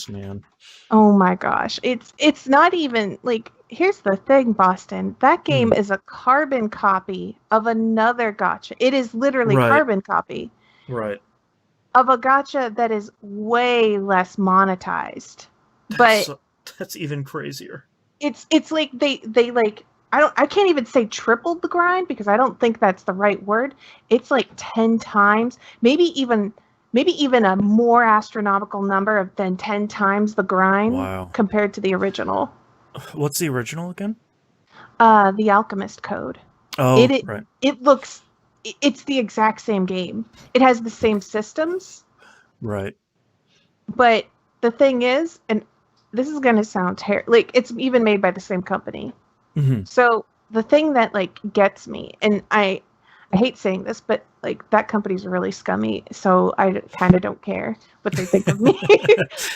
craziness, man. Oh my gosh. It's not even like here's the thing, Boston. That game Mm, is a carbon copy of another gotcha. It is literally right, carbon copy right. of a gotcha that is way less monetized. That's But so, that's even crazier. it's like they like I can't even say tripled the grind because I don't think that's the right word. It's like 10 times, maybe even a more astronomical number of than 10 times the grind Wow. compared to the original. What's the original again? The Alchemist Code. It Oh, it, right, it looks it's the exact same game. It has the same systems, right. but the thing is, and this is going to sound terrible, like it's even made by the same company. Hmm. So the thing that like gets me, and I hate saying this, but like that company's really scummy, so I kind of don't care what they think of me.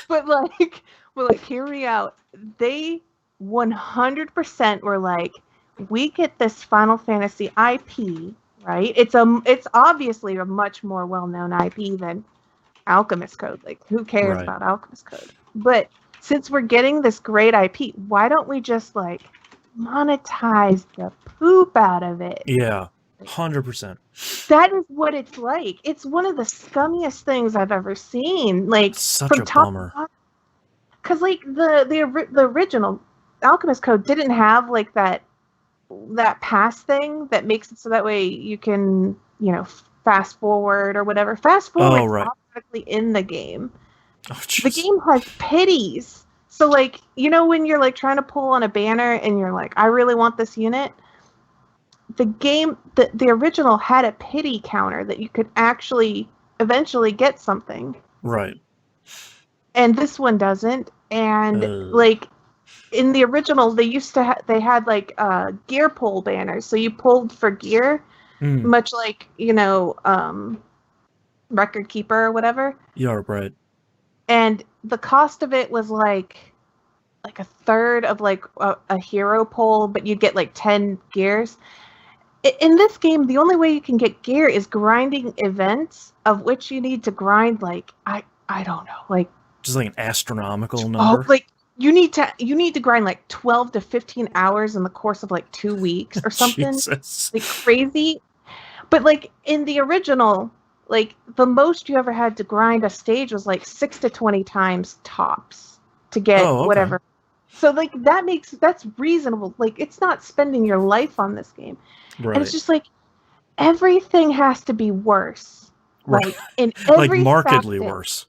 but like, but like, hear me out. They 100% were like, we get this Final Fantasy IP, right? It's obviously a much more well-known IP than Alchemist Code. Like, who cares Right. about Alchemist Code? But since we're getting this great IP, why don't we just like monetize the poop out of it? Yeah. 100%. That is what it's like. It's one of the scummiest things I've ever seen. Like Such from a top to bummer. bottom. Because like the original Alchemist Code didn't have like that pass thing that makes it so that way you can fast forward or whatever. Fast Oh, forward's right. automatically in the game. Oh, The jeez. game has pities. So like, when you're like trying to pull on a banner and you're like, I really want this unit, the original had a pity counter that you could actually eventually get something. Right. And this one doesn't. And Uh, like in the original they used to they had like gear pull banners. So you pulled for gear, mm, much like, record keeper or whatever. yeah, right. And the cost of it was like a third of like a hero pull, but you get like 10 gears. In this game, the only way you can get gear is grinding events, of which you need to grind like I don't know, like Just like an astronomical number. like you need to grind like 12 to 15 hours in the course of like 2 weeks or something Jesus. like crazy. But like in the original, like the most you ever had to grind a stage was like 6 to 20 times tops to get Oh, okay. whatever. So like that's reasonable. Like it's not spending your life on this game. And it's Right. just like everything has to be worse. Right. Like in Like every markedly facet. worse.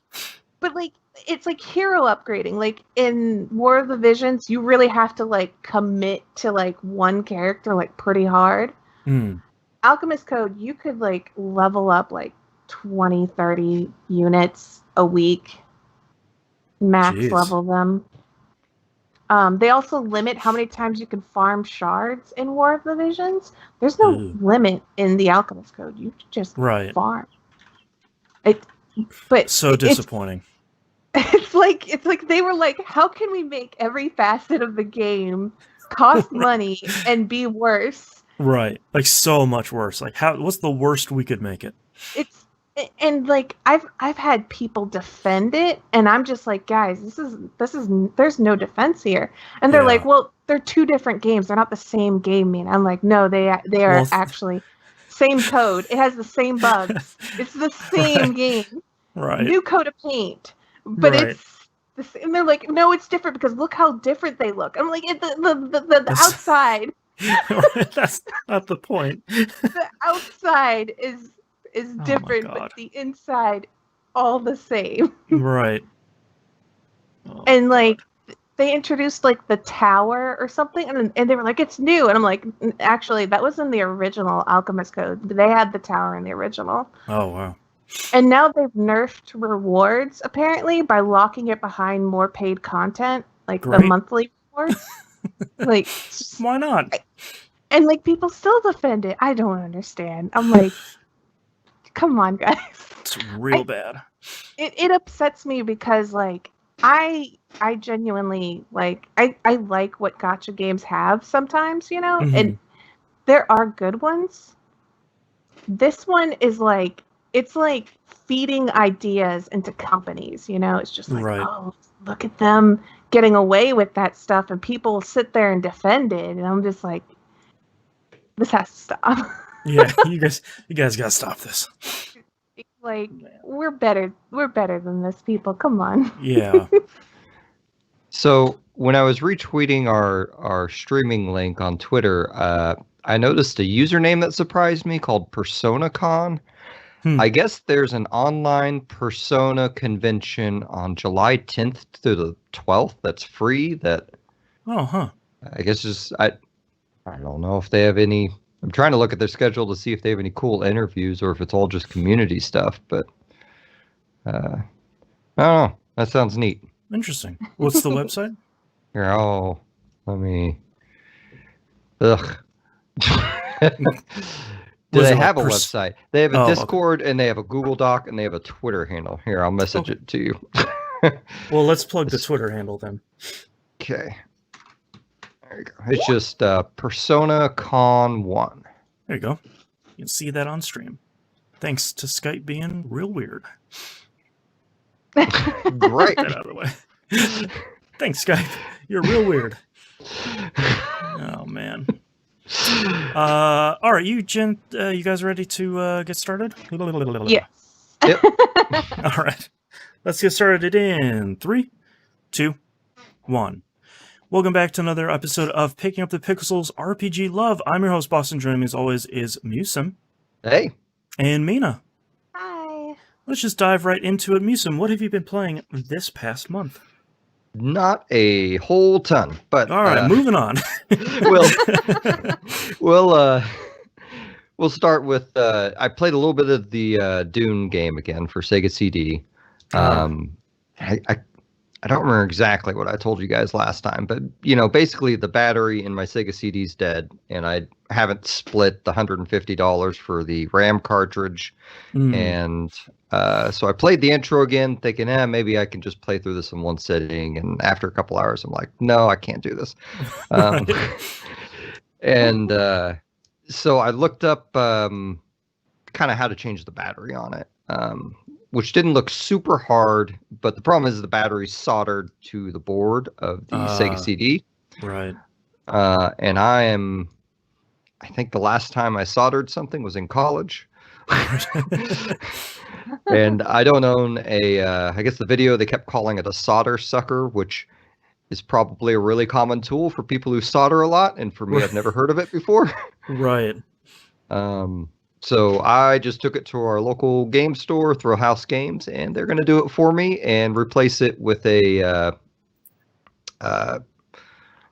But like it's like hero upgrading. Like in War of the Visions, you really have to like commit to like one character like pretty hard. Mm, Alchemist Code, you could like level up like 20, 30 units a week, max jeez. level them. They also limit how many times you can farm shards in War of the Visions. There's no Ew. limit in the Alchemist Code. You can just Right. farm. It, but So disappointing. it's like they were like, how can we make every facet of the game cost money and be worse? Right. Like so much worse. Like what's the worst we could make it? It's and like I've had people defend it, and I'm just like, guys, this is there's no defense here. And they're like, Yeah. well, they're two different games. They're not the same game. Man, I'm like, no, they Well, are actually same code. It has the same bugs. It's the same right. game. Right. New coat of paint, but Right. it's the same. And they're like, no, it's different because look how different they look. I'm like, the That's outside, that's not the point. the outside is Oh my different, but god. the inside all the same. Right. Oh my And god. like they introduced like the tower or something, and they were like, it's new, and I'm like, actually that was in the original Alchemist Code. They had the tower in the original. Oh wow. And now they've nerfed rewards apparently by locking it behind more paid content, like the Great. monthly rewards. Like, Why not? and like people still defend it. I don't understand. I'm like, come on, guys. It's real I bad. it upsets me because like I genuinely like I like what gotcha games have sometimes, Hmm. and there are good ones. This one is like it's like feeding ideas into companies, it's just like, Right. oh, look at them getting away with that stuff, and people sit there and defend it, and I'm just like, this has to stop. Yeah, you guys gotta stop this. Like, we're better than this, people, come on. Yeah. So when I was retweeting our streaming link on Twitter, I noticed a username that surprised me called PersonaCon. I guess there's an online Persona convention on July 10th to the 12th that's free. I guess I don't know if they have any. I'm trying to look at their schedule to see if they have any cool interviews or if it's all just community stuff. But I don't know. That sounds neat. Interesting. What's the website? Here, let me. Ugh. Do they have a website? They have a Discord, and they have a Google Doc, and they have a Twitter handle. Here, I'll message it to you. Well, let's plug the Twitter handle then. Okay. There you go. It's just PersonaCon1. There you go. You can see that on stream. Thanks to Skype being real weird. Great. Get that out of the way. Thanks, Skype. You're real weird. Oh, man. All right, you guys ready to get started? Yes. Yep. All right. Let's get started in 3, 2, 1. Welcome back to another episode of Picking Up the Pixels RPG Love. I'm your host, Boston. Joining me as always is Musum. Hey. And Mina. Hi. Let's just dive right into it. Musum, what have you been playing this past month? Not a whole ton, but all right, moving on. We'll start with. I played a little bit of the Dune game again for Sega CD. I don't remember exactly what I told you guys last time, but basically the battery in my Sega CD is dead, and I haven't split the $150 for the RAM cartridge, and so I played the intro again, thinking, maybe I can just play through this in one sitting. And after a couple hours, I'm like, no, I can't do this. And so I looked up kind of how to change the battery on it. Which didn't look super hard, but the problem is the battery's soldered to the board of the Sega CD. Right. And I think the last time I soldered something was in college. And I don't own I guess the video, they kept calling it a solder sucker, which is probably a really common tool for people who solder a lot. And for me, I've never heard of it before. Right. So I just took it to our local game store, Thrill House Games, and they're going to do it for me and replace it with a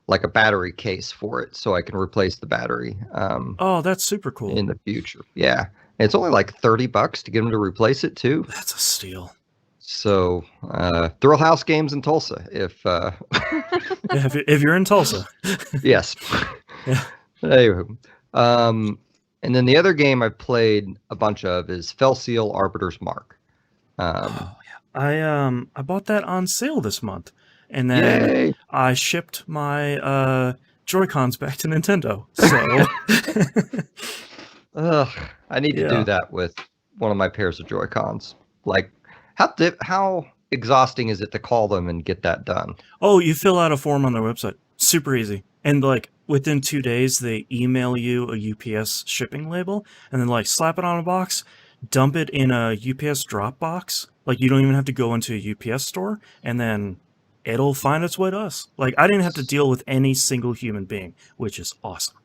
like a battery case for it, so I can replace the battery. That's super cool. In the future, yeah. And it's only like $30 to get them to replace it too. That's a steal. So Thrill House Games in Tulsa, if you're in Tulsa. Yes. Yeah. Anyway, and then the other game I played a bunch of is Fell Seal Arbiter's Mark. Yeah. I bought that on sale this month, and then Yay. I shipped my Joy-Cons back to Nintendo. So I need to do that with one of my pairs of Joy-Cons. Like, how exhausting is it to call them and get that done? Oh, you fill out a form on their website. Super easy. And like within 2 days, they email you a UPS shipping label, and then like slap it on a box, dump it in a UPS drop box. Like you don't even have to go into a UPS store, and then it'll find its way to us. Like I didn't have to deal with any single human being, which is awesome.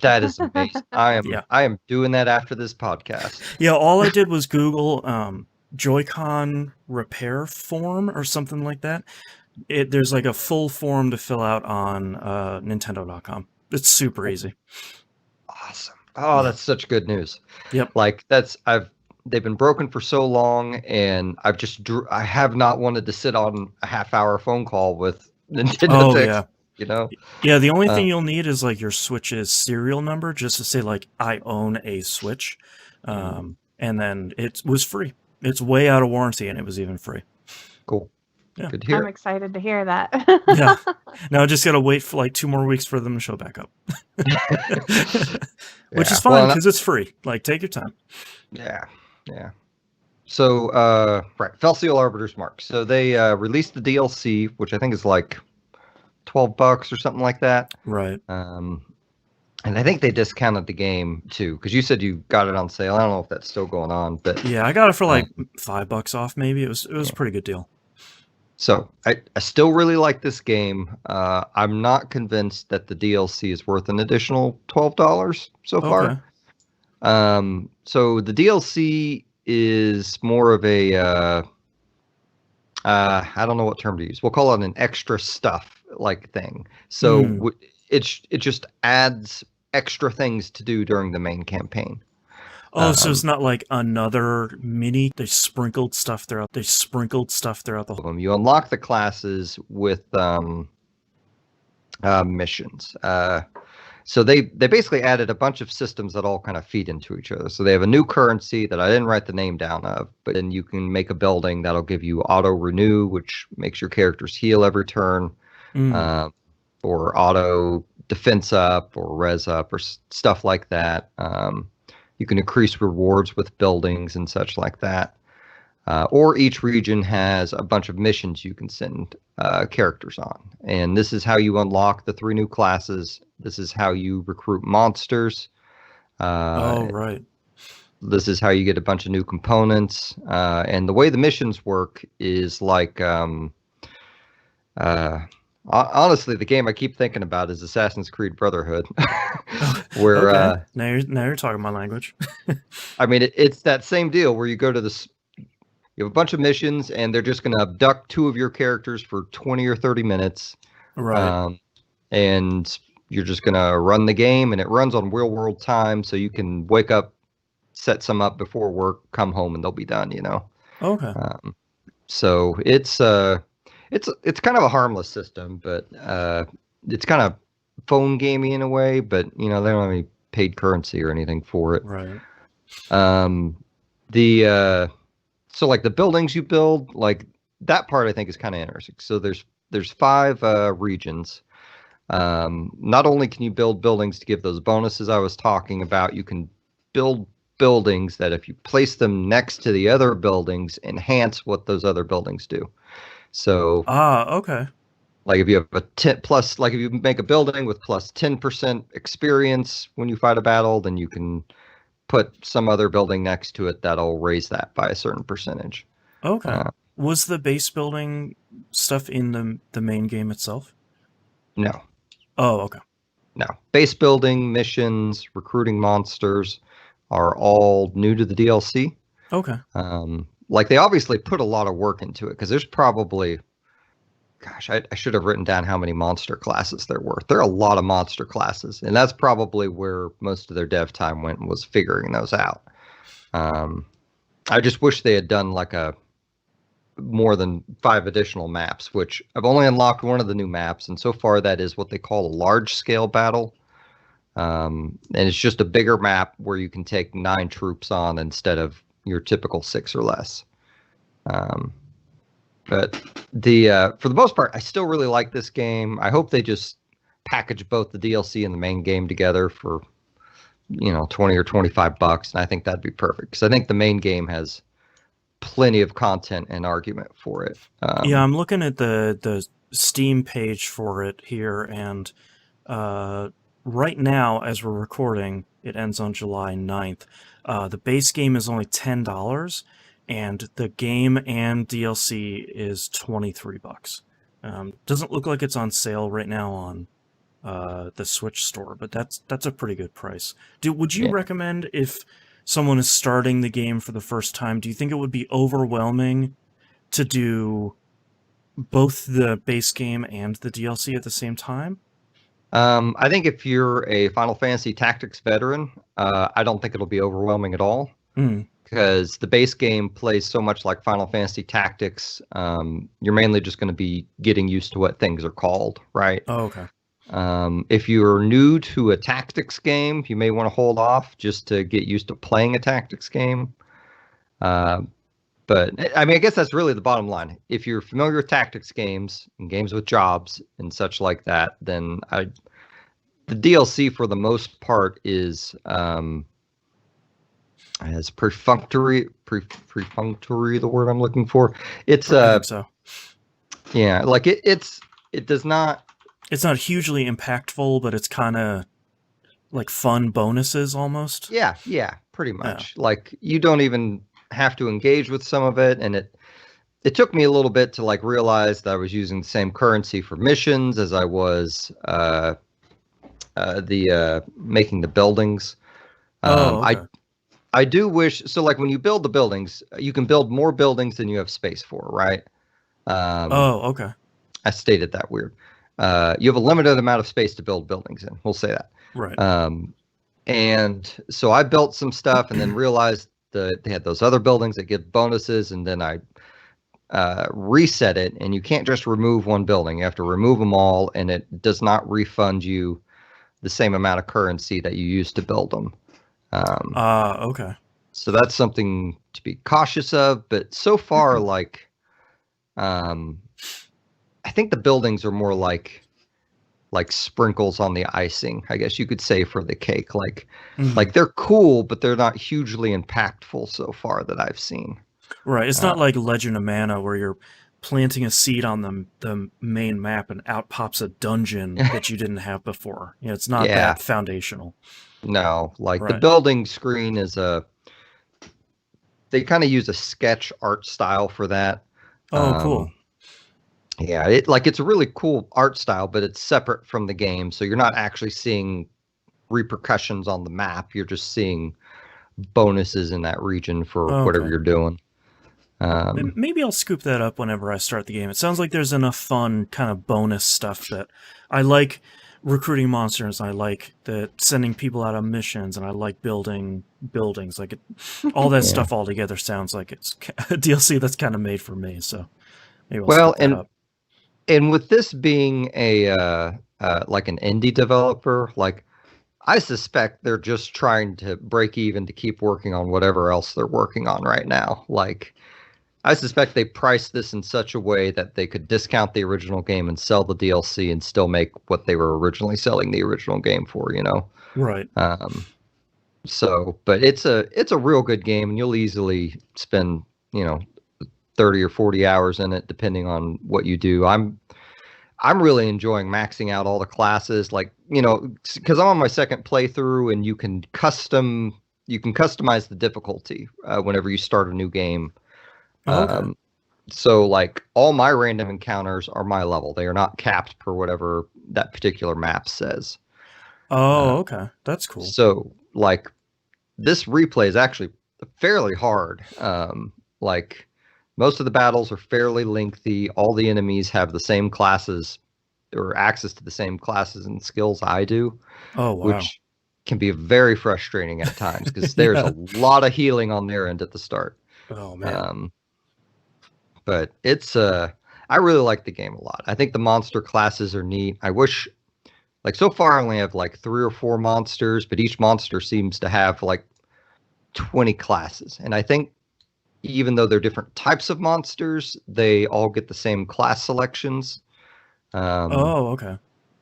That is amazing. I am doing that after this podcast. Yeah, all I did was Google Joy-Con repair form or something like that. There's like a full form to fill out on Nintendo.com. It's super easy. Awesome. Oh, that's such good news. Yep. Like they've been broken for so long, and I have not wanted to sit on a half-hour phone call with Nintendo. Yeah. Yeah, the only thing you'll need is like your Switch's serial number, just to say like I own a Switch. And then it was free. It's way out of warranty, and it was even free. Cool. Yeah. Good to hear. I'm excited to hear that. Yeah. Now I just got to wait for like 2 more weeks for them to show back up. Which is fine because it's free. Like, take your time. Yeah. Yeah. Right, Felsiel Arbiter's Mark. So they released the DLC, which I think is like $12 or something like that. Right. And I think they discounted the game too, because you said you got it on sale. I don't know if that's still going on, but Yeah, I got it for like $5 off. Maybe it was a pretty good deal. So I still really like this game. I'm not convinced that the DLC is worth an additional $12 so far. So the DLC is more of a I don't know what term to use. We'll call it an extra stuff like thing. So it just adds extra things to do during the main campaign. Oh, so it's not like another mini. They sprinkled stuff throughout. They sprinkled stuff throughout the whole. You unlock the classes with missions. So they basically added a bunch of systems that all kind of feed into each other. So they have a new currency that I didn't write the name down of, but then you can make a building that'll give you auto renew, which makes your characters heal every turn, or auto defense up or res up or stuff like that. You can increase rewards with buildings and such like that. Or each region has a bunch of missions you can send characters on. And this is how you unlock the 3 new classes. This is how you recruit monsters. Right. This is how you get a bunch of new components. And the way the missions work is like... honestly, the game I keep thinking about is Assassin's Creed Brotherhood, where okay. Now you're talking my language. I mean, it's that same deal where you go to this, you have a bunch of missions, and they're just going to abduct 2 of your characters for 20 or 30 minutes, right? And you're just going to run the game, and it runs on real world time, so you can wake up, set some up before work, come home, and they'll be done. You know. Okay. So it's kind of a harmless system, but it's kind of phone gamey in a way. But they don't have any paid currency or anything for it. Right. So like the buildings you build, like that part I think is kind of interesting. So there's 5 regions. Not only can you build buildings to give those bonuses I was talking about, you can build buildings that if you place them next to the other buildings, enhance what those other buildings do. So okay. Like if you have a 10 plus, like if you make a building with plus 10% experience when you fight a battle, then you can put some other building next to it that'll raise that by a certain percentage. Okay. Was the base building stuff in the main game itself? No. Oh, okay. No. Base building, missions, recruiting monsters are all new to the DLC. Okay. Like they obviously put a lot of work into it because there's probably, gosh, I should have written down how many monster classes there were. There are a lot of monster classes, and that's probably where most of their dev time went, was figuring those out. I just wish they had done like more than 5 additional maps, which I've only unlocked one of the new maps, and so far that is what they call a large scale battle. And it's just a bigger map where you can take 9 troops on instead of your typical 6 or less. But for the most part, I still really like this game. I hope they just package both the DLC and the main game together for, $20 or $25, and I think that'd be perfect because I think the main game has plenty of content and argument for it. Yeah, I'm looking at the Steam page for it here, and right now, as we're recording, it ends on July 9th. The base game is only $10, and the game and DLC is $23. Doesn't look like it's on sale right now on the Switch store, but that's a pretty good price. Would you recommend, if someone is starting the game for the first time, do you think it would be overwhelming to do both the base game and the DLC at the same time? I think if you're a Final Fantasy Tactics veteran, I don't think it'll be overwhelming at all. Because the base game plays so much like Final Fantasy Tactics. You're mainly just going to be getting used to what things are called, right? Oh, okay. If you're new to a tactics game, you may want to hold off just to get used to playing a tactics game. But I mean, I guess that's really the bottom line. If you're familiar with tactics games and games with jobs and such like that, then the DLC for the most part is as perfunctory, the word I'm looking for. It's I think so. Yeah, like it does not. It's not hugely impactful, but it's kind of like fun bonuses almost. Yeah, pretty much. Yeah. Like you don't even have to engage with some of it, and it took me a little bit to like realize that I was using the same currency for missions as I was making the buildings. Okay. I do wish so. Like when you build the buildings, you can build more buildings than you have space for, right? Okay. I stated that weird. You have a limited amount of space to build buildings in. We'll say that. Right. And so I built some stuff and then realized that they had those other buildings that give bonuses, and then I reset it, and you can't just remove one building. You have to remove them all, and it does not refund you the same amount of currency that you used to build them. Okay. So that's something to be cautious of. But so far, like, I think the buildings are more like sprinkles on the icing, I guess you could say, for the cake. Like they're cool, but they're not hugely impactful so far that I've seen. Right. It's not like Legend of Mana where you're planting a seed on the main map and out pops a dungeon that you didn't have before. You know, it's not that foundational. No, like the building screen is they kind of use a sketch art style for that. Oh, cool. Yeah, it's a really cool art style, but it's separate from the game, so you're not actually seeing repercussions on the map. You're just seeing bonuses in that region for whatever you're doing. Maybe I'll scoop that up whenever I start the game. It sounds like there's enough fun kind of bonus stuff that I like recruiting monsters. I like sending people out on missions, and I like building buildings. Like all that stuff all together sounds like it's a DLC that's kind of made for me. So maybe I'll scoop that up. And with this being a like an indie developer, like I suspect they're just trying to break even to keep working on whatever else they're working on right now. Like I suspect they priced this in such a way that they could discount the original game and sell the DLC and still make what they were originally selling the original game for, you know? Right. So, but it's a real good game, and you'll easily spend, 30 or 40 hours in it, depending on what you do. I'm really enjoying maxing out all the classes, like, because I'm on my second playthrough, and you can customize the difficulty whenever you start a new game. Okay. So like all my random encounters are my level. They are not capped per whatever that particular map says. Oh, okay. That's cool. So like this replay is actually fairly hard. Like most of the battles are fairly lengthy. All the enemies have the same classes or access to the same classes and skills I do. Oh, wow. Which can be very frustrating at times because there's a lot of healing on their end at the start. Oh, man. But it's I really like the game a lot. I think the monster classes are neat. I wish, like, so far I only have like 3 or 4 monsters, but each monster seems to have like 20 classes. And I think even though they're different types of monsters, they all get the same class selections. Okay.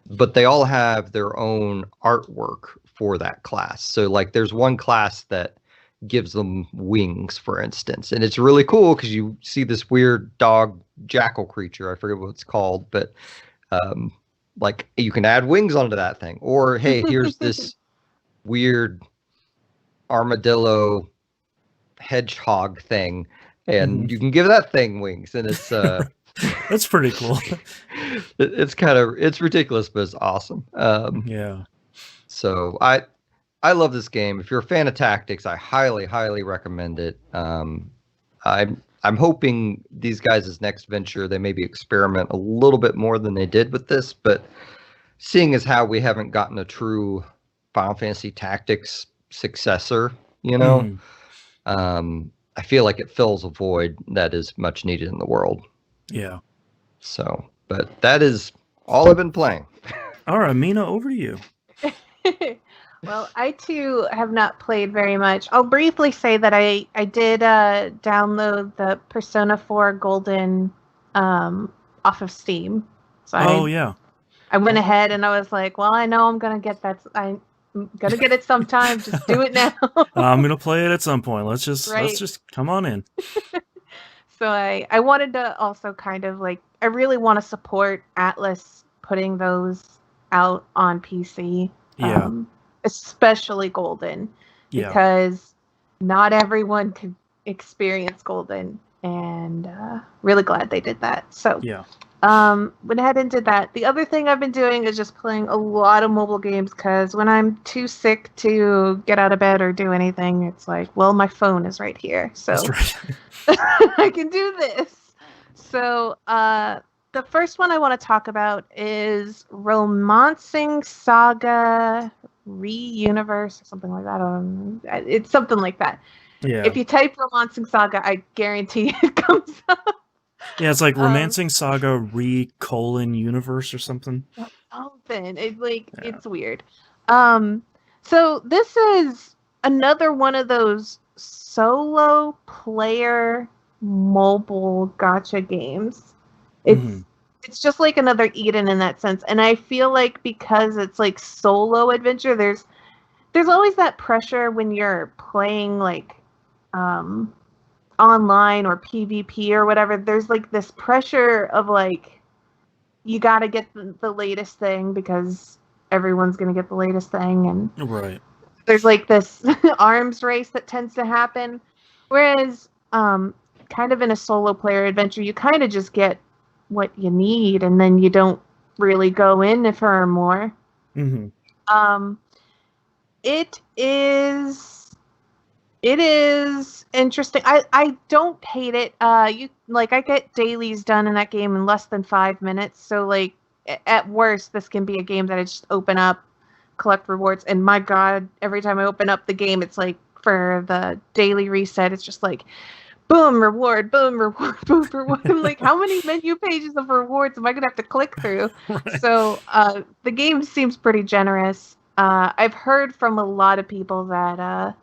But they all have their own artwork for that class. So like there's one class that gives them wings, for instance, and it's really cool because you see this weird dog jackal creature. I forget what it's called, but like you can add wings onto that thing. Or hey, here's this weird armadillo hedgehog thing, and you can give that thing wings, and it's that's pretty cool. It's ridiculous, but it's awesome. Yeah. So I love this game. If you're a fan of tactics, I highly, highly recommend it. I'm hoping these guys' next venture, they maybe experiment a little bit more than they did with this, but seeing as how we haven't gotten a true Final Fantasy Tactics successor, I feel like it fills a void that is much needed in the world. Yeah. So, but that is all I've been playing. All right, Mina, over to you. Well, I too have not played very much. I'll briefly say that I did download the Persona 4 Golden off of Steam. So yeah. I went ahead and I was like, well, I know I'm gonna get that. I'm gonna get it sometime. Just do it now. I'm gonna play it at some point. Let's just Right. come on in. So I wanted to also kind of like, I really want to support Atlas putting those out on PC. Yeah. Especially Golden, Yeah. because not everyone could experience Golden, and really glad they did that. So Yeah. went ahead and did that. The other thing I've been doing is just playing a lot of mobile games, because when I'm too sick to get out of bed or do anything, it's like, well, my phone is right here. So That's right. I can do this. So the first one I want to talk about is Romancing Saga Re-Universe or something like that. It's something like that. Yeah. If you type Romancing Saga, I guarantee it comes up. Yeah, it's like Romancing Saga Universe or something. Something. It's weird. So this is another one of those solo player mobile gacha games. It's just like another Eden in that sense. And I feel like because it's like solo adventure, there's always that pressure when you're playing like online or PvP or whatever. There's like this pressure of like, you got to get the latest thing because everyone's going to get the latest thing. And Right. there's like this arms race that tends to happen. Whereas kind of in a solo player adventure, you kind of just get what you need, and then you don't really go in for more. It is interesting. I don't hate it. I get dailies done in that game in less than 5 minutes. So like at worst, this can be a game that I just open up, collect rewards, and my God, every time I open up the game, it's like for the daily reset, it's just like boom, reward, boom, reward, boom, reward. I'm like, how many menu pages of rewards am I gonna have to click through? Right. So the game seems pretty generous. I've heard from a lot of people that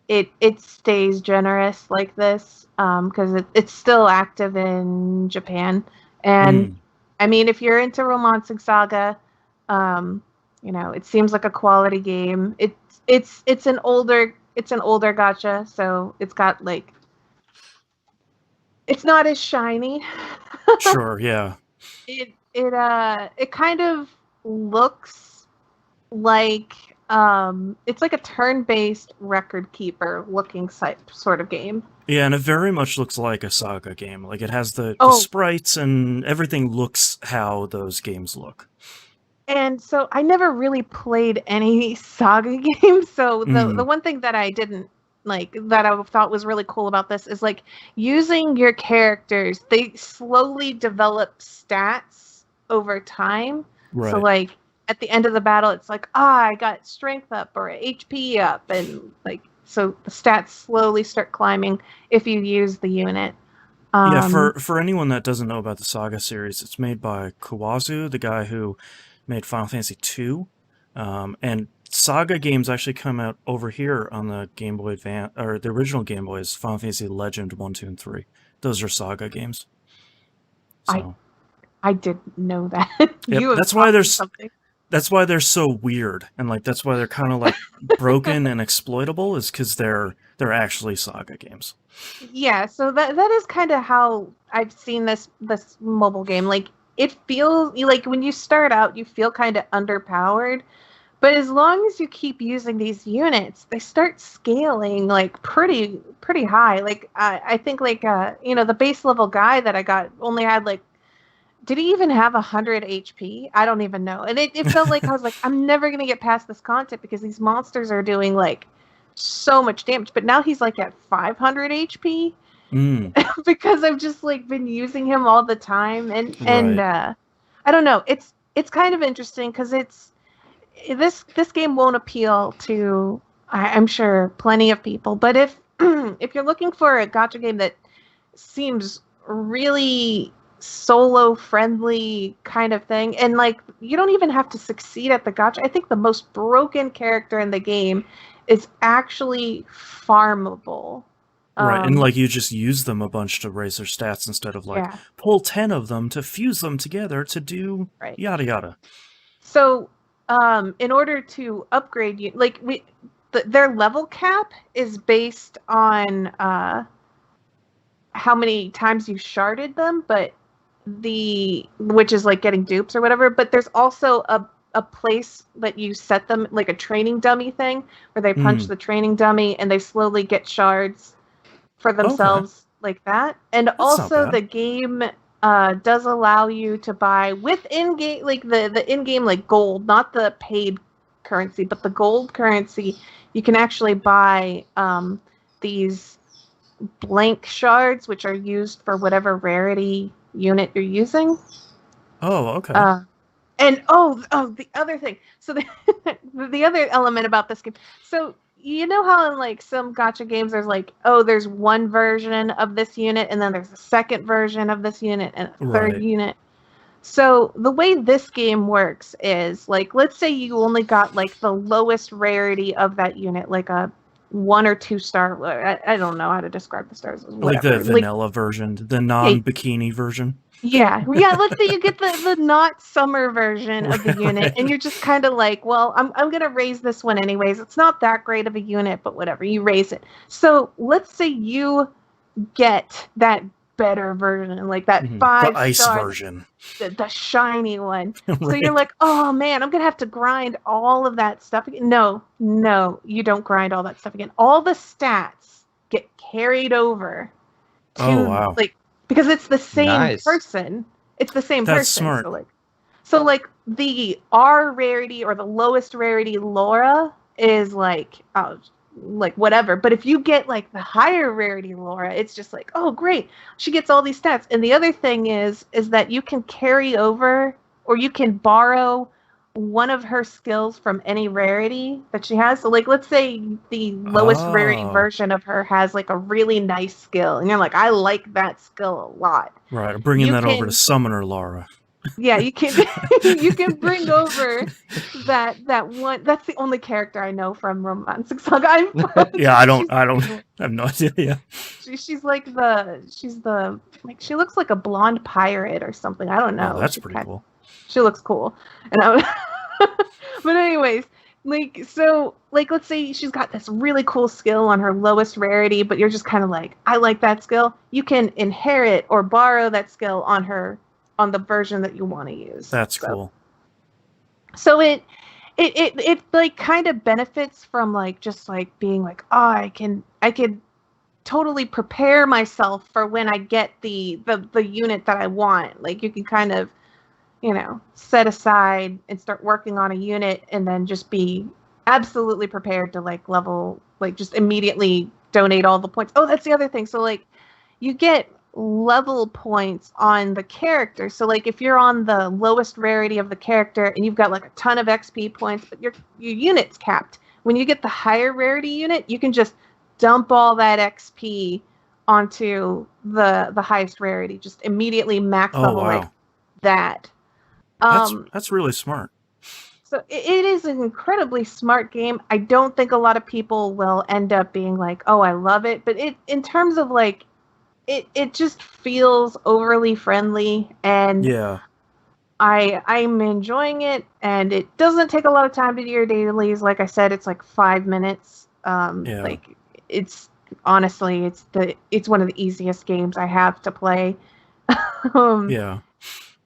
it stays generous like this because it's still active in Japan. And I mean, if you're into Romancing Saga, it seems like a quality game. It's an older gacha, so it's got like, it's not as shiny. Sure, yeah. It kind of looks like it's like a turn-based record keeper looking sort of game. Yeah, and it very much looks like a Saga game. Like it has the Oh. sprites and everything looks how those games look. And so I never really played any Saga games. So the one thing that I didn't like, that I thought was really cool about this is like using your characters. They slowly develop stats over time. Right. So like at the end of the battle, it's like, I got strength up or HP up, and like, so the stats slowly start climbing if you use the unit. Yeah, for anyone that doesn't know about the Saga series, it's made by Kawazu, the guy who made Final Fantasy II, and Saga games actually come out over here on the Game Boy Advance, or the original Game Boy is Final Fantasy Legend 1, 2, and 3. Those are Saga games. So. I didn't know that. Yep, that's why they're so weird, and like that's why they're kind of like broken and exploitable, is because they're actually Saga games. Yeah, so that is kind of how I've seen this mobile game. Like, it feels like when you start out, you feel kind of underpowered, but as long as you keep using these units, they start scaling like pretty high. Like I think like the base level guy that I got only had like, did he even have 100 HP? I don't even know. And it felt like I was like, I'm never gonna get past this content because these monsters are doing like so much damage. But now he's like at 500 HP because I've just like been using him all the time. And I don't know. It's kind of interesting because this game won't appeal to, I'm sure, plenty of people. But if if you're looking for a gacha game that seems really solo friendly kind of thing, and like you don't even have to succeed at the gacha. I think the most broken character in the game is actually farmable. Right, and like you just use them a bunch to raise their stats instead of like pull 10 of them to fuse them together to do yada yada. So in order to upgrade you, like their level cap is based on how many times you've sharded them, but which is like getting dupes or whatever. But there's also a place that you set them, like a training dummy thing, where they punch the training dummy and they slowly get shards for themselves, like that. And That's also not bad. the game does allow you to buy with in-game, like the in-game like gold, not the paid currency, but the gold currency. You can actually buy these blank shards, which are used for whatever rarity unit you're using. Oh, okay. And the other thing. So the other element about this game. So you know how in like some gacha games there's like, there's one version of this unit and then there's a second version of this unit and a third unit. So the way this game works is like, let's say you only got like the lowest rarity of that unit, like a 1 or 2 star. I don't know how to describe the stars. Whatever. Like the vanilla version, the non-bikini version. Yeah. Let's say you get the not summer version of the unit, and you're just kind of like, well, I'm gonna raise this one anyways. It's not that great of a unit, but whatever, you raise it. So let's say you get that better version, like that 5 the ice star version, the shiny one. So you're like, oh man, I'm gonna have to grind all of that stuff again. No, you don't grind all that stuff again. All the stats get carried over to because it's the same person. It's the same person. That's smart. So like the R rarity or the lowest rarity Laura is like whatever. But if you get like the higher rarity Laura, it's just like, oh great, she gets all these stats. And the other thing is that you can carry over or you can borrow one of her skills from any rarity that she has. So like, let's say the lowest rarity version of her has like a really nice skill, and you're like, I like that skill a lot. Right, bringing that over to Summoner Laura. Yeah, you can you can bring over that one. That's the only character I know from Romancing Saga. I have no idea. Yeah, she's like she looks like a blonde pirate or something. I don't know. Oh, that's pretty cool. She looks cool, and but anyways, let's say she's got this really cool skill on her lowest rarity, but you're just kind of like, I like that skill. You can inherit or borrow that skill on the version that you want to use. That's cool. So it like kind of benefits from like just like being like, oh, I can totally prepare myself for when I get the unit that I want. Like you can kind of, set aside and start working on a unit and then just be absolutely prepared to like level, like just immediately donate all the points. Oh, that's the other thing. So like you get level points on the character. So like if you're on the lowest rarity of the character and you've got like a ton of XP points, but your unit's capped. When you get the higher rarity unit, you can just dump all that XP onto the highest rarity. Just immediately max level like that. That's really smart. So it is an incredibly smart game. I don't think a lot of people will end up being like, oh, I love it. But in terms of like, it just feels overly friendly, and yeah, I'm enjoying it, and it doesn't take a lot of time to do your dailies. Like I said, it's like 5 minutes. Like it's honestly, it's one of the easiest games I have to play. Yeah.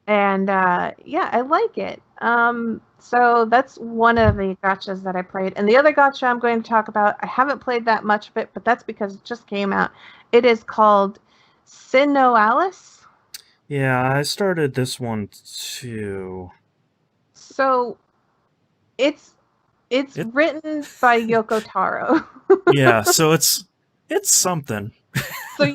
And I like it. So that's one of the gachas that I played. And the other gacha I'm going to talk about, I haven't played that much of it, but that's because it just came out. It is called Sinoalice. Yeah, I started this one too. So it's written by Yoko Taro. Yeah, so it's something. So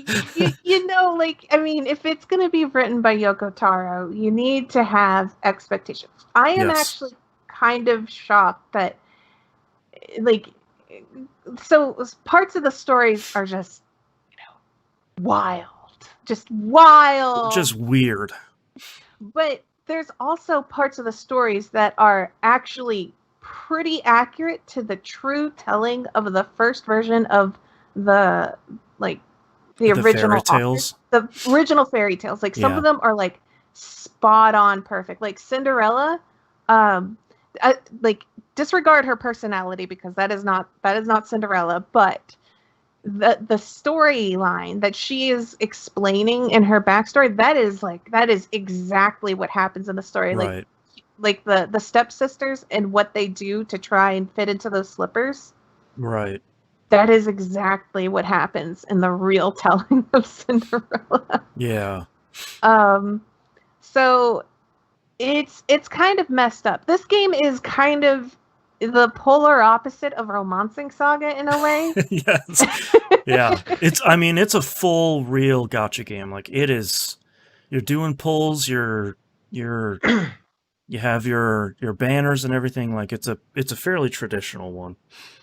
like, I mean, if it's going to be written by Yoko Taro, you need to have expectations. I am actually kind of shocked that, like, so parts of the stories are just, wild. Just wild. Just weird. But there's also parts of the stories that are actually pretty accurate to the true telling of the first version of the original fairy tales. The original fairy tales. Like some of them are like spot on perfect. Like Cinderella, like disregard her personality because that is not Cinderella, but the storyline that she is explaining in her backstory, that is exactly what happens in the story. Right. Like the stepsisters and what they do to try and fit into those slippers. Right. That is exactly what happens in the real telling of Cinderella. Yeah. So it's kind of messed up. This game is kind of the polar opposite of Romancing Saga in a way. Yes. Yeah. It's a full real gacha game. Like it is, you're doing pulls, you have your banners and everything. Like it's a fairly traditional one.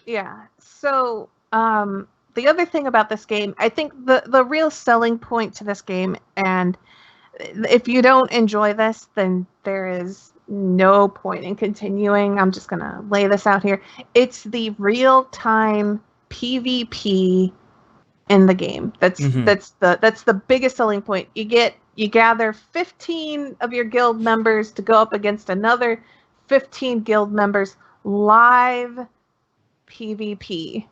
Yeah. So the other thing about this game, I think the real selling point to this game, and if you don't enjoy this, then there is no point in continuing. I'm just gonna lay this out here. It's the real-time PvP in the game. That's the biggest selling point. You gather 15 of your guild members to go up against another 15 guild members live PvP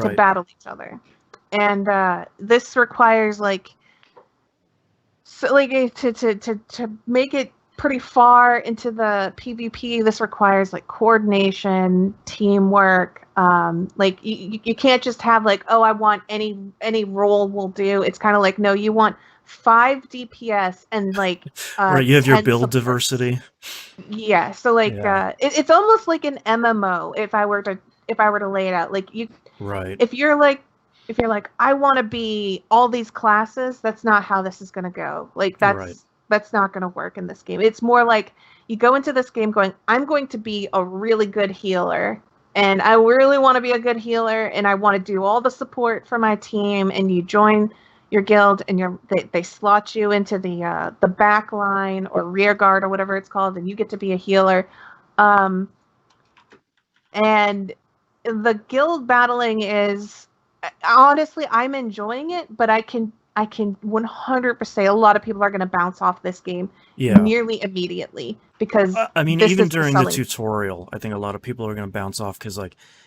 to battle each other. And this requires to make it pretty far into the PvP, this requires coordination, teamwork. You can't just have I want any role will do. It's kind of no, you want 5 DPS and right, you have your build supports. diversity. Yeah, so it's almost like an MMO if I were to lay it out. Right. If you're like I want to be all these classes, that's not how this is going to go. That's not going to work in this game. It's more like you go into this game going, I'm going to be a really good healer, and I really want to be a good healer, and I want to do all the support for my team. And you join your guild, and they slot you into the back line or rear guard or whatever it's called, and you get to be a healer. And the guild battling is, honestly, I'm enjoying it, but I can 100% say a lot of people are going to bounce off this game nearly immediately because even during the tutorial, I think a lot of people are going to bounce off because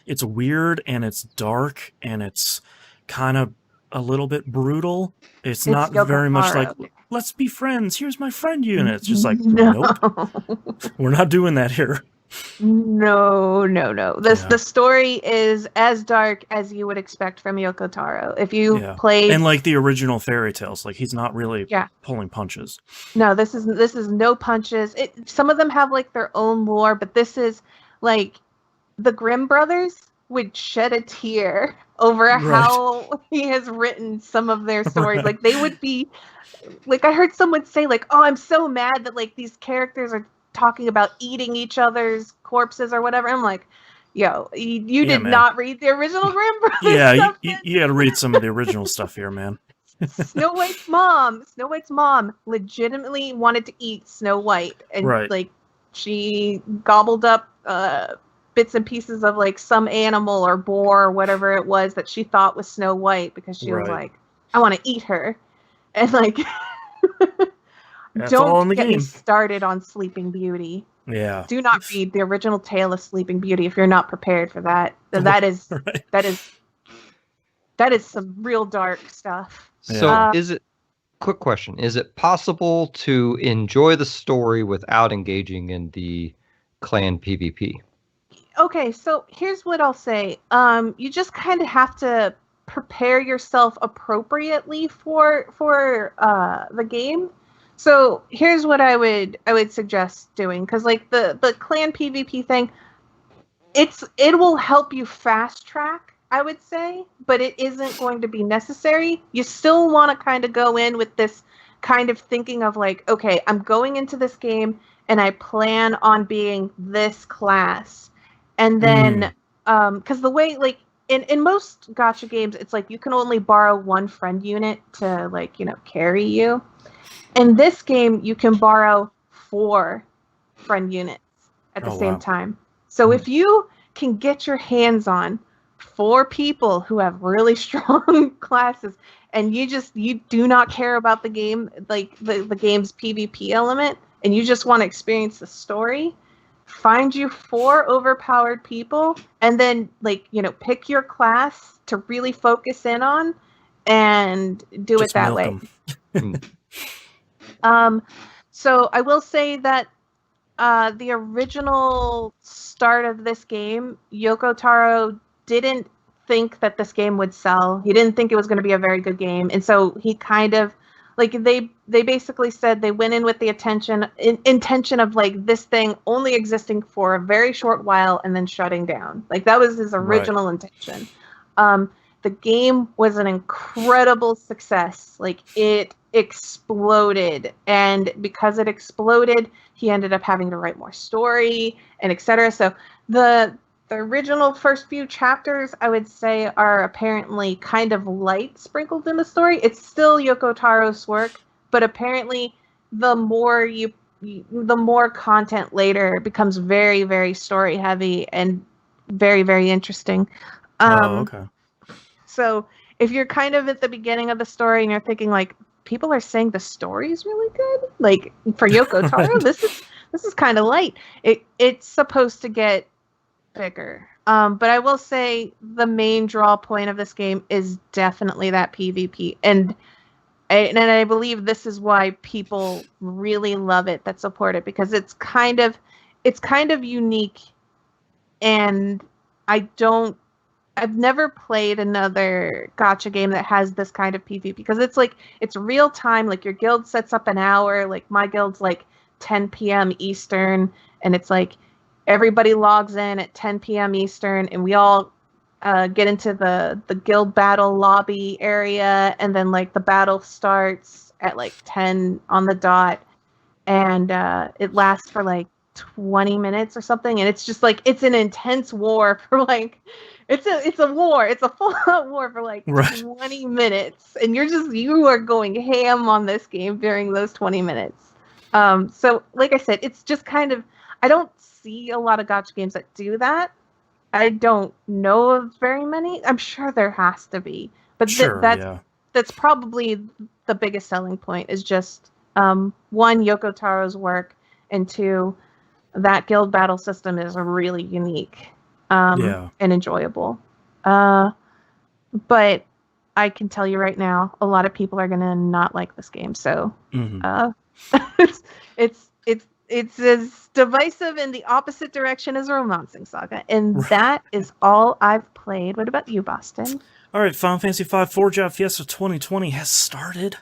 it's weird and it's dark and it's kind of a little bit brutal. It's not very much let's be friends. Here's my friend unit. It's just nope, we're not doing that here. No. The story is as dark as you would expect from Yoko Taro. If you played and the original fairy tales, he's not really pulling punches. No, this is no punches. Some of them have their own lore, but this is the Grimm brothers would shed a tear over how he has written some of their stories. Right. They would be I heard someone say oh, I'm so mad that these characters are talking about eating each other's corpses or whatever. I'm yo, you did not read the original Grimm brothers. Yeah, you got to read some of the original stuff here, man. Snow White's mom legitimately wanted to eat Snow White, and she gobbled up bits and pieces of some animal or boar or whatever it was that she thought was Snow White because she was I want to eat her, and That's all in the get game. me started on Sleeping Beauty. Yeah. Do not read the original tale of Sleeping Beauty if you're not prepared for that. That is some real dark stuff. So quick question, is it possible to enjoy the story without engaging in the clan PvP? Okay, so here's what I'll say. You just kind of have to prepare yourself appropriately for the game. So here's what I would suggest doing, because the clan PvP thing, it will help you fast track, I would say, but it isn't going to be necessary. You still want to kind of go in with this kind of thinking of okay, I'm going into this game and I plan on being this class, and then because the way in most gacha games, it's you can only borrow one friend unit to carry you. In this game, you can borrow 4 friend units at the same time. So if you can get your hands on 4 people who have really strong classes, and you do not care about the game, the game's PvP element, and you just want to experience the story, find you 4 overpowered people, and then pick your class to really focus in on, and do Just it that milk way. 'em. So I will say that the original start of this game, Yoko Taro didn't think that this game would sell. He didn't think it was going to be a very good game, and so he kind of they basically said they went in with the intention of this thing only existing for a very short while and then shutting down. That was his original intention. The game was an incredible success. It exploded, and because it exploded, he ended up having to write more story and etc. So the original first few chapters, I would say, are apparently kind of light sprinkled in the story. It's still Yoko Taro's work, but apparently the more content later becomes very, very story heavy and very, very interesting. Okay. So if you're kind of at the beginning of the story and you're thinking people are saying the story is really good, for Yoko Taro, this is kind of light. It's supposed to get bigger. But I will say the main draw point of this game is definitely that PvP, and I believe this is why people really love it, that support it, because it's kind of unique, and I've never played another gacha game that has this kind of PvP, because it's real time. Your guild sets up an hour. My guild's 10 p.m. Eastern, and it's everybody logs in at 10 p.m. Eastern, and we all get into the guild battle lobby area, and then the battle starts at 10 on the dot, and it lasts for 20 minutes or something, and it's just it's an intense war for it's a war. It's a full-out war for Right. 20 minutes, and you are going ham on this game during those 20 minutes. So like I said, it's just kind of, I don't see a lot of gacha games that do that. I don't know of very many. I'm sure there has to be, but Sure, that's probably the biggest selling point, is just one, Yoko Taro's work, and two, that guild battle system is really unique. And enjoyable. But I can tell you right now, a lot of people are gonna not like this game. So it's as divisive in the opposite direction as Romancing Saga, and that is all I've played. What about you, Boston? All right, Final Fantasy V Forge Out Fiesta 2020 has started.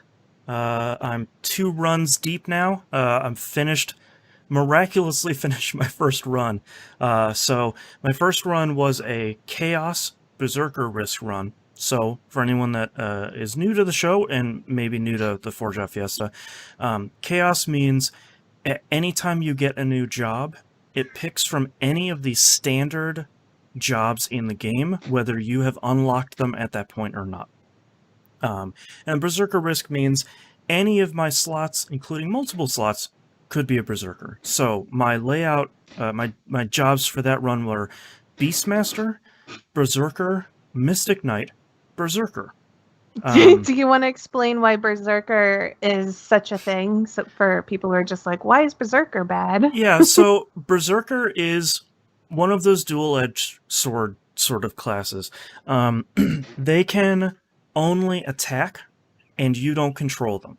I'm 2 runs deep now. I'm miraculously finished my first run. So my first run was a Chaos Berserker Risk run. So for anyone that is new to the show and maybe new to the Forge Out Fiesta, Chaos means anytime you get a new job, it picks from any of the standard jobs in the game, whether you have unlocked them at that point or not. And Berserker Risk means any of my slots, including multiple slots, could be a Berserker. So my layout, my jobs for that run were Beastmaster, Berserker, Mystic Knight, Berserker. Do you want to explain why Berserker is such a thing, so for people who are just why is Berserker bad? Yeah, so Berserker is one of those dual-edged sword sort of classes. They can only attack, and you don't control them.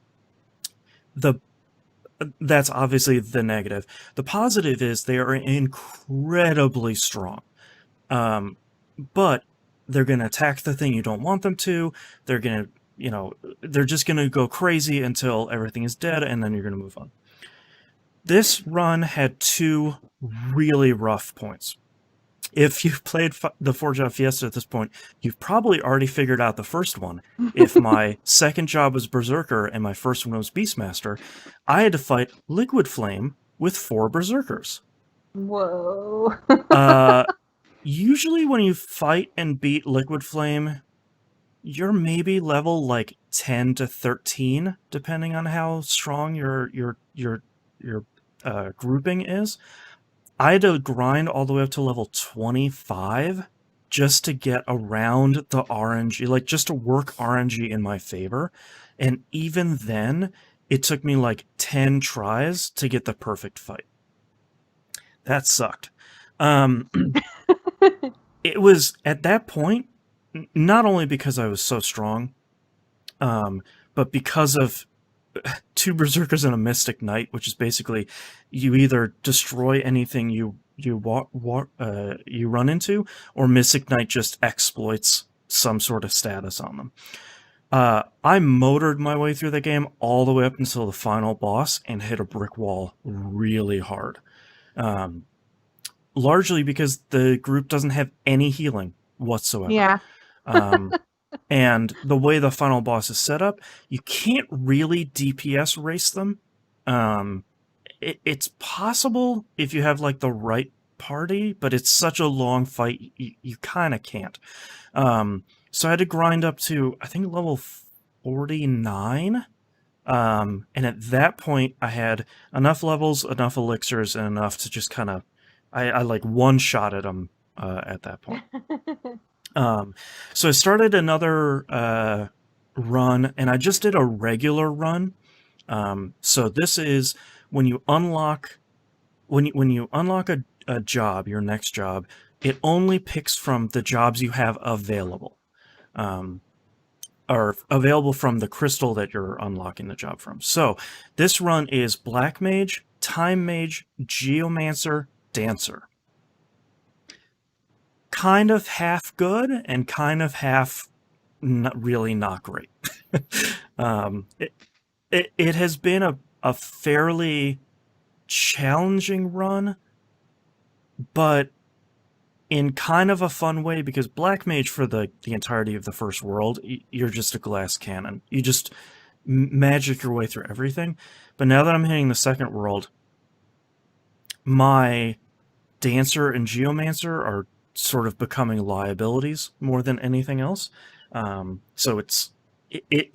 That's obviously the negative. The positive is they are incredibly strong. But they're going to attack the thing you don't want them to. They're going to, they're just going to go crazy until everything is dead, and then you're going to move on. This run had 2 really rough points. If you've played the Forge Out Fiesta at this point, you've probably already figured out the first one. If my second job was Berserker and my first one was Beastmaster, I had to fight Liquid Flame with 4 Berserkers. Whoa. Usually when you fight and beat Liquid Flame, you're maybe level 10 to 13, depending on how strong your grouping is. I had to grind all the way up to level 25 just to get around the RNG, just to work RNG in my favor. And even then, it took me 10 tries to get the perfect fight. that sucked. It was at that point, not only because I was so strong, but because of two berserkers and a mystic knight, which is basically you either destroy anything you run into, or mystic knight just exploits some sort of status on them. I motored my way through the game all the way up until the final boss and hit a brick wall really hard. Largely because the group doesn't have any healing whatsoever. Yeah. And the way the final boss is set up, you can't really DPS race them. It's possible if you have like the right party, but it's such a long fight, you kind of can't. So I had to grind up to, I think, level 49. And at that point, I had enough levels, enough elixirs, and enough to just kind of, I like one-shotted them at that point. So I started another run, and I just did a regular run. So this is when you unlock a job, your next job, it only picks from the jobs you have available. Are available from the crystal that you're unlocking the job from. So this run is Black Mage, Time Mage, Geomancer, Dancer. Kind of half good and kind of half really not great. It has been a fairly challenging run, but in kind of a fun way, because Black Mage for the entirety of the first world, you're just a glass cannon. You just magic your way through everything. But now that I'm hitting the second world, my Dancer and Geomancer are sort of becoming liabilities more than anything else. So it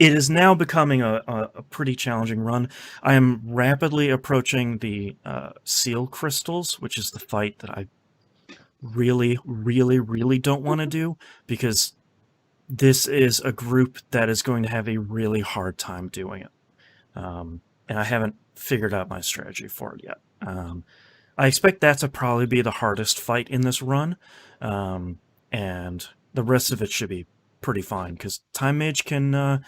is now becoming a pretty challenging run. I am rapidly approaching the seal crystals, which is the fight that I really, really, really don't want to do, because this is a group that is going to have a really hard time doing it. And I haven't figured out my strategy for it yet. I expect that to probably be the hardest fight in this run, and the rest of it should be pretty fine, because Time Mage can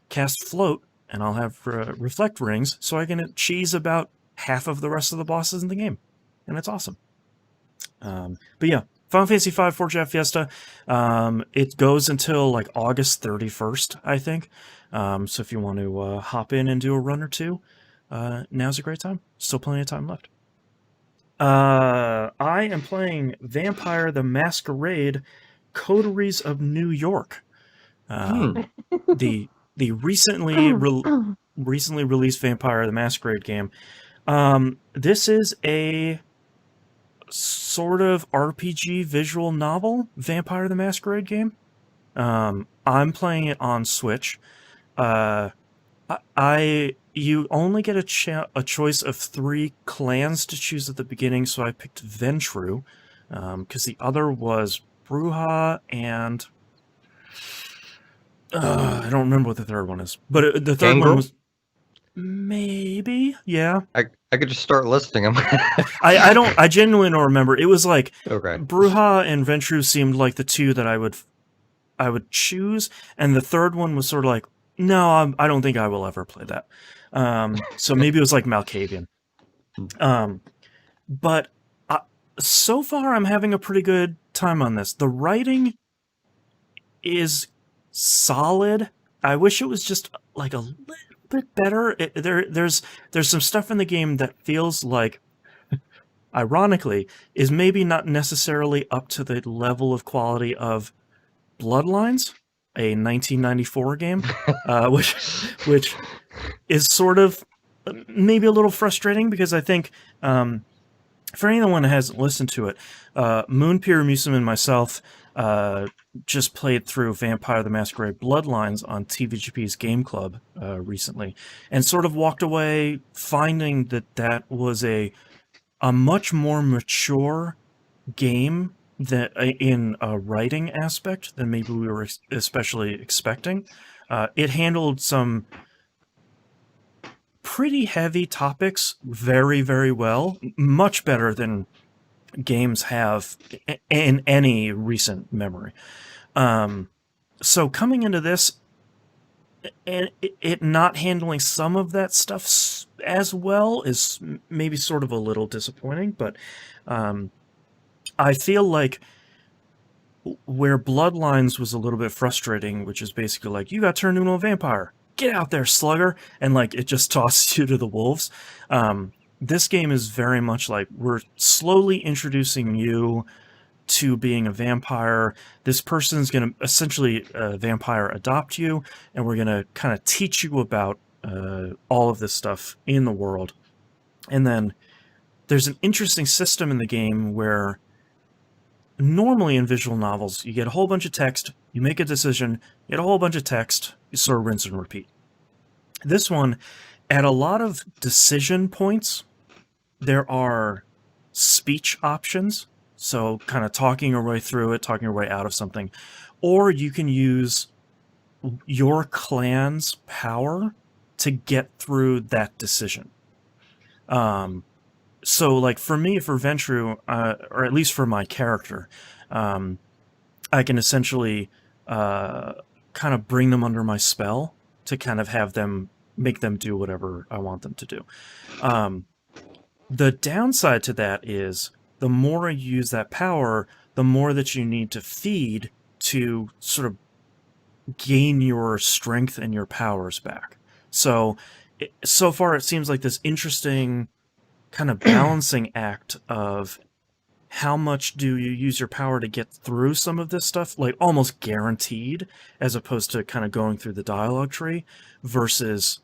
cast Float, and I'll have Reflect Rings, so I can cheese about half of the rest of the bosses in the game, and it's awesome. But yeah, Final Fantasy V Forge at Fiesta, it goes until like August 31st, I think. So if you want to hop in and do a run or two, now's a great time. Still plenty of time left. I am playing Vampire the Masquerade Coteries of New York. The recently released Vampire the Masquerade game. This is a sort of RPG visual novel Vampire the Masquerade game. I'm playing it on Switch. You only get a choice of 3 clans to choose at the beginning, so I picked Ventru, because the other was Bruja and I don't remember what the third one is, but the third one was maybe, yeah. I could just start listing them. I genuinely don't remember. It was like Okay. Bruja and Ventru seemed like the two that I would choose, and the third one was sort of like, no, I don't think I will ever play that. So maybe it was like Malkavian. But so far I'm having a pretty good time on this. The writing is solid. I wish it was just like a little bit better. There's some stuff in the game that feels like, ironically, is maybe not necessarily up to the level of quality of Bloodlines, a 1994 game, which is sort of maybe a little frustrating, because I think for anyone who hasn't listened to it, Moonpeer, Musum, and myself just played through Vampire the Masquerade Bloodlines on TVGP's Game Club recently, and sort of walked away finding that was a much more mature game that in a writing aspect than maybe we were especially expecting. It handled some pretty heavy topics very, very well. Much better than games have in any recent memory. So coming into this, and it not handling some of that stuff as well is maybe sort of a little disappointing, but I feel like where Bloodlines was a little bit frustrating, which is basically like, you got turned into a vampire, get out there, slugger, and like it just tosses you to the wolves. This game is very much like, we're slowly introducing you to being a vampire. This person's going to essentially vampire adopt you, and we're going to kind of teach you about all of this stuff in the world. And then there's an interesting system in the game where normally in visual novels, you get a whole bunch of text, you make a decision, you get a whole bunch of text, you sort of rinse and repeat. This one, at a lot of decision points, there are speech options. So kind of talking your way through it, talking your way out of something. Or you can use your clan's power to get through that decision. So like for me, for Ventru, or at least for my character, I can essentially kind of bring them under my spell to kind of have them, make them do whatever I want them to do. The downside to that is the more you use that power, the more that you need to feed to sort of gain your strength and your powers back. So, so far it seems like this interesting kind of balancing act of how much do you use your power to get through some of this stuff, like almost guaranteed, as opposed to kind of going through the dialogue tree, versus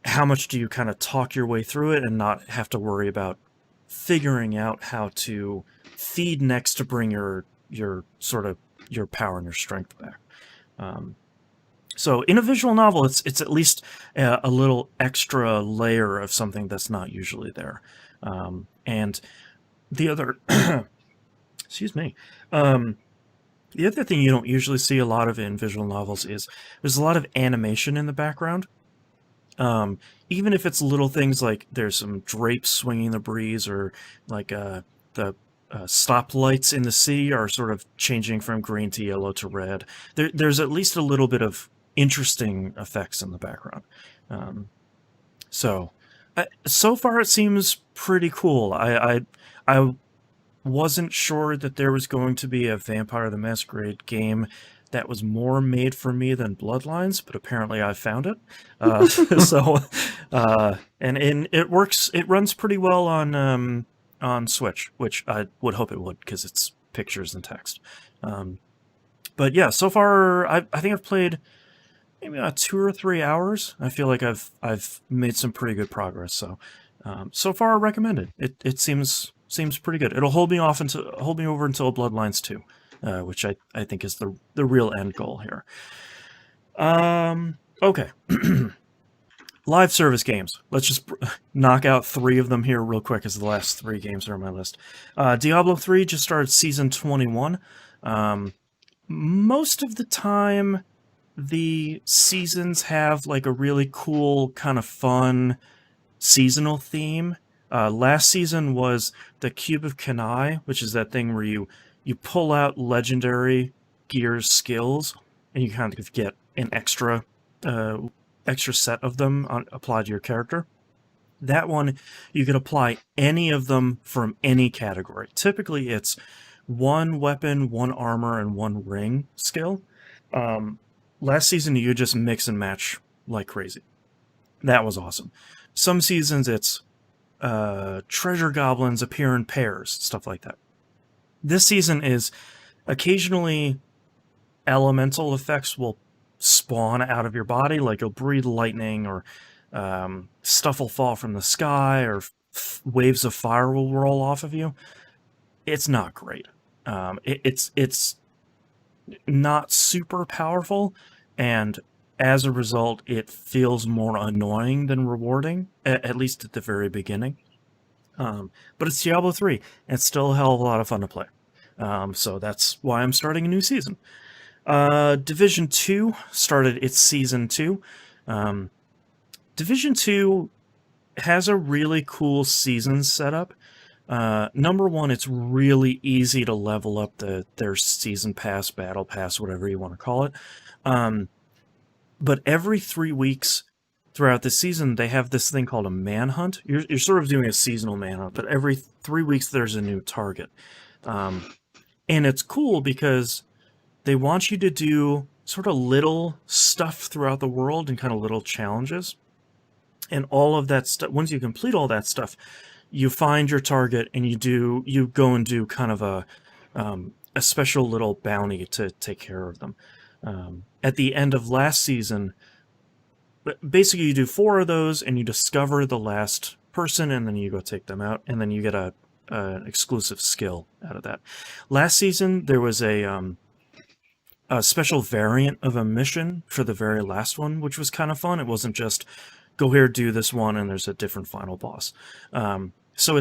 how much do you kind of talk your way through it and not have to worry about figuring out how to feed next to bring your sort of your power and your strength back. So in a visual novel, it's at least a little extra layer of something that's not usually there. And the other, excuse me, the other thing you don't usually see a lot of in visual novels is there's a lot of animation in the background. Even if it's little things like there's some drapes swinging in the breeze, or like the stoplights in the city are sort of changing from green to yellow to red. There's at least a little bit of interesting effects in the background. So far it seems pretty cool. I wasn't sure that there was going to be a Vampire the Masquerade game that was more made for me than Bloodlines, but apparently I found it. And it works. It runs pretty well on Switch, which I would hope it would, because it's pictures and text. But yeah, so far I think I've played maybe 2 or 3 hours. I feel like I've made some pretty good progress. So so far I recommend it. It seems pretty good. It'll hold me over until Bloodlines 2. Which I think is the real end goal here. Okay. Live service games. Let's just knock out 3 of them here real quick, as the last 3 games are on my list. Diablo 3 just started Season 21. Most of the time, the seasons have like a really cool, kind of fun seasonal theme. Last season was the Cube of Kanai, which is that thing where you pull out legendary gear's skills, and you kind of get an extra set of them applied to your character. That one, you could apply any of them from any category. Typically, it's 1 weapon, 1 armor, and 1 ring skill. Last season, you just mix and match like crazy. That was awesome. Some seasons, it's treasure goblins appear in pairs, stuff like that. This season is occasionally elemental effects will spawn out of your body, like you'll breathe lightning, or stuff will fall from the sky, or waves of fire will roll off of you. It's not great. It's not super powerful, and as a result, it feels more annoying than rewarding, at least at the very beginning. But it's Diablo 3, and it's still a hell of a lot of fun to play. So that's why I'm starting a new season. Division 2 started its Season 2. Division 2 has a really cool season setup. Number one, it's really easy to level up their season pass, battle pass, whatever you want to call it. But every 3 weeks throughout the season, they have this thing called a manhunt. You're sort of doing a seasonal manhunt, but every 3 weeks there's a new target. And it's cool because they want you to do sort of little stuff throughout the world and kind of little challenges. And all of that stuff, once you complete all that stuff, you find your target and you go and do kind of a special little bounty to take care of them. At the end of last season, basically you do 4 of those and you discover the last person and then you go take them out and then you get an exclusive skill out of that. Last season there was a special variant of a mission for the very last one, which was kind of fun. It wasn't just go here, do this one, and there's a different final boss. So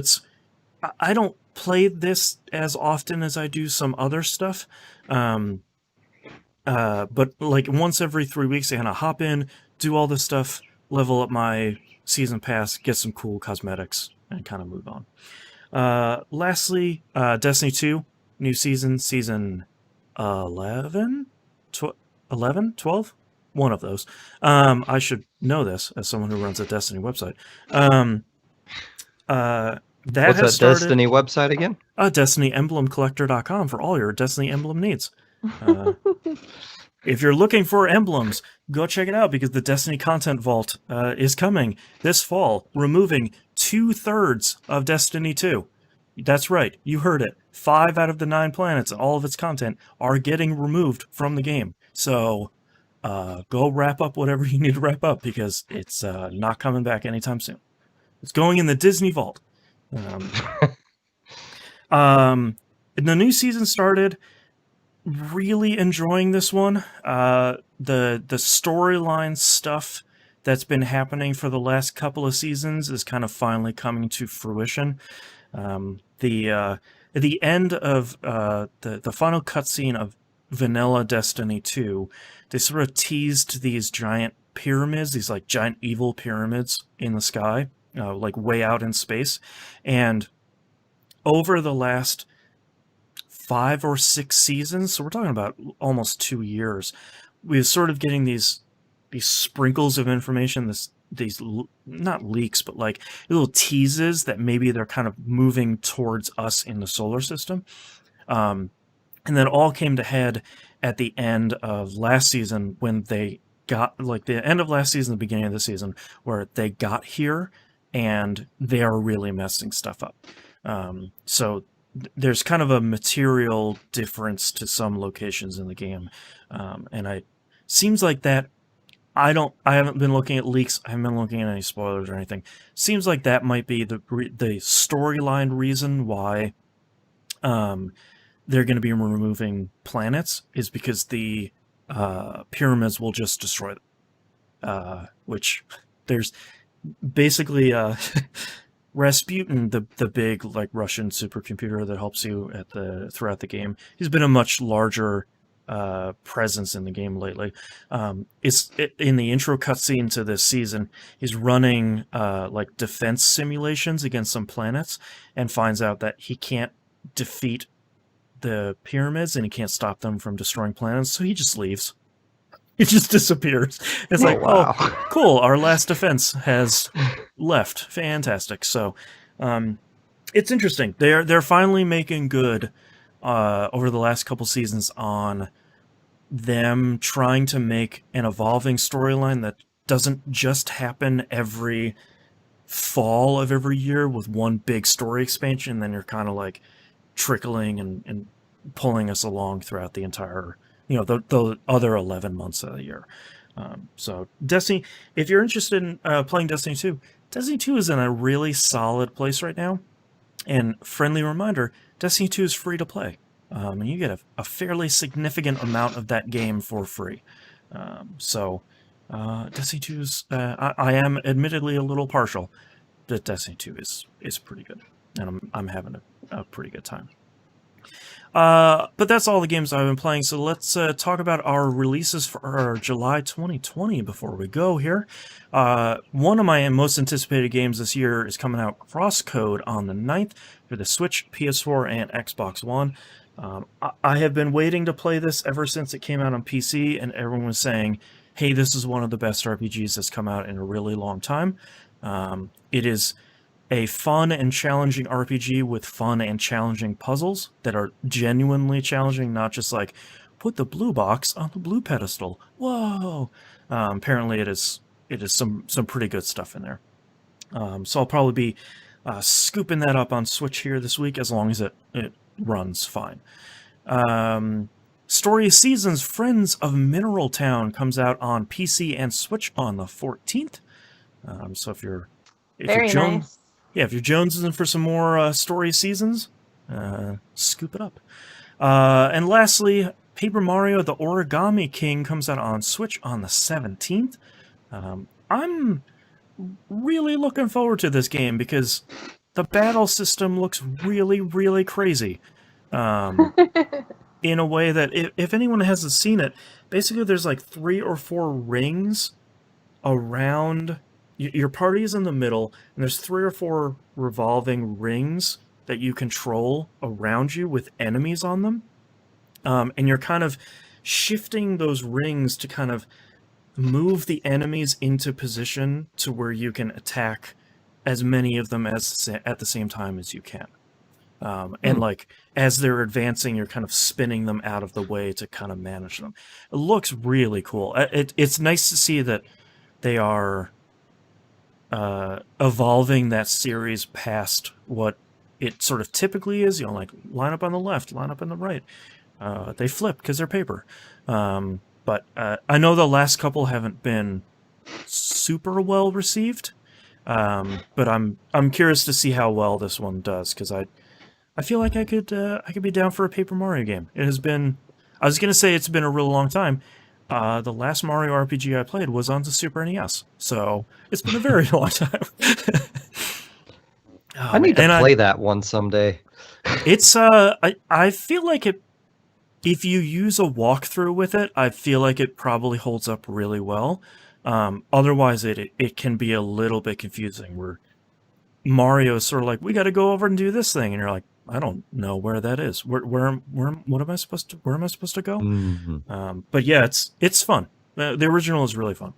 I don't play this as often as I do some other stuff. But like once every 3 weeks, I kind of hop in, do all this stuff, level up my season pass, get some cool cosmetics, and kind of move on. Lastly, Destiny 2, new season 11? 12? One of those. I should know this as someone who runs a Destiny website. That What's has that Destiny website again? DestinyEmblemCollector.com for all your Destiny emblem needs. If you're looking for emblems, go check it out because the Destiny Content Vault is coming this fall, removing 2/3 of Destiny 2. That's right, you heard it. 5 out of the 9 planets and all of its content are getting removed from the game. So go wrap up whatever you need to wrap up because it's not coming back anytime soon. It's going in the Disney Vault. And the new season started. Really enjoying this one. The storyline stuff that's been happening for the last couple of seasons is kind of finally coming to fruition. At the end of the final cutscene of vanilla Destiny 2, they sort of teased these giant pyramids, these like giant evil pyramids in the sky, like way out in space. And over the last 5 or 6 seasons, so we're talking about almost 2 years, we're sort of getting these sprinkles of information, these not leaks, but like little teases that maybe they're kind of moving towards us in the solar system. And then all came to head at the end of last season when they got, like the end of last season, the beginning of the season, where they got here and they are really messing stuff up. So there's kind of a material difference to some locations in the game. And seems like that, I haven't been looking at leaks, I haven't been looking at any spoilers or anything. Seems like that might be the storyline reason why they're going to be removing planets, is because the pyramids will just destroy them. Which there's basically Rasputin, the big like Russian supercomputer that helps you throughout the game. He's been a much larger presence in the game lately. In the intro cutscene to this season, he's running like defense simulations against some planets and finds out that he can't defeat the pyramids and he can't stop them from destroying planets, so he just leaves. He just disappears. It's like, wow. Oh, cool, our last defense has left. Fantastic. So it's interesting. They're finally making good over the last couple seasons on them trying to make an evolving storyline that doesn't just happen every fall of every year with one big story expansion, then you're kind of like trickling and pulling us along throughout the entire, the other 11 months of the year. So Destiny, if you're interested in playing Destiny 2, Destiny 2 is in a really solid place right now. And friendly reminder, Destiny 2 is free to play. And you get a fairly significant amount of that game for free. Destiny 2 is, I am admittedly a little partial, but Destiny 2 is pretty good. And I'm having a pretty good time. But that's all the games I've been playing, so let's talk about our releases for our July 2020 before we go here. One of my most anticipated games this year is coming out Crosscode on the 9th for the Switch, PS4, and Xbox One. I have been waiting to play this ever since it came out on PC, and everyone was saying, hey, this is one of the best RPGs that's come out in a really long time. It is a fun and challenging RPG with fun and challenging puzzles that are genuinely challenging, not just like, put the blue box on the blue pedestal. Whoa! Apparently it is some pretty good stuff in there. So I'll probably be scooping that up on Switch here this week, as long as it runs fine. Story Seasons Friends of Mineral Town comes out on PC and Switch on the 14th. So if you're Nice. Yeah, if you're jonesing for some more Story Seasons, scoop it up. And lastly, Paper Mario: The Origami King comes out on Switch on the 17th. I'm really looking forward to this game because the battle system looks really, really crazy. In a way that, if anyone hasn't seen it, basically there's like 3 or 4 rings around. Your party is in the middle, and there's 3 or 4 revolving rings that you control around you with enemies on them. And you're kind of shifting those rings to kind of move the enemies into position to where you can attack as many of them at the same time as you can. And like, as they're advancing, you're kind of spinning them out of the way to kind of manage them. It looks really cool. It's nice to see that they are evolving that series past what it sort of typically is. You know, like, line up on the left, line up on the right. They flip because they're paper. But I know the last couple haven't been super well received. But I'm curious to see how well this one does, because I feel like I could be down for a Paper Mario game. It has been, I was gonna say it's been a real long time. The last Mario RPG I played was on the Super NES, so it's been a very long time. I need to play that one someday. It's I feel like it. If you use a walkthrough with it, I feel like it probably holds up really well. Otherwise, it can be a little bit confusing. Where Mario is sort of like, we got to go over and do this thing, and you're like, I don't know where that is. Where am I supposed to go? Mm-hmm. But yeah, it's fun. The original is really fun.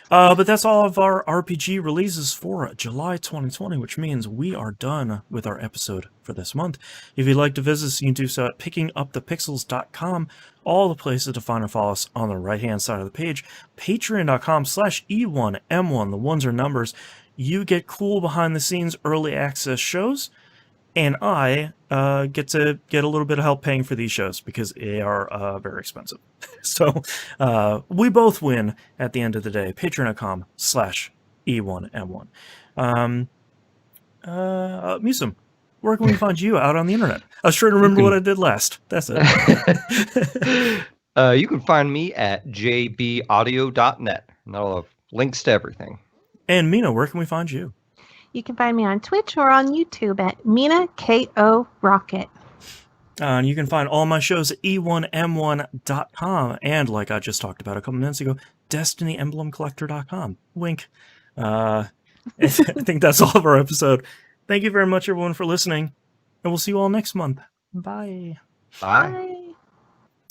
But that's all of our RPG releases for July 2020, which means we are done with our episode for this month. If you'd like to visit us, you can do so at pickingupthepixels.com. All the places to find and follow us on the right-hand side of the page. Patreon.com/E1M1. The ones are numbers. You get cool behind-the-scenes early access shows, and I get to get a little bit of help paying for these shows because they are very expensive. So we both win at the end of the day. Patreon.com/E1M1. Musum, where can we find you out on the internet? I was trying to remember what I did last. That's it. You can find me at jbaudio.net, and that'll have links to everything. And Mina, where can we find you? You can find me on Twitch or on YouTube at Mina KO Rocket. And you can find all my shows at e1m1.com. And like I just talked about a couple minutes ago, DestinyEmblemCollector.com. Wink. I think that's all of our episode. Thank you very much, everyone, for listening. And we'll see you all next month. Bye. Bye.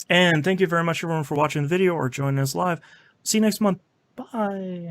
And thank you very much, everyone, for watching the video or joining us live. See you next month. Bye.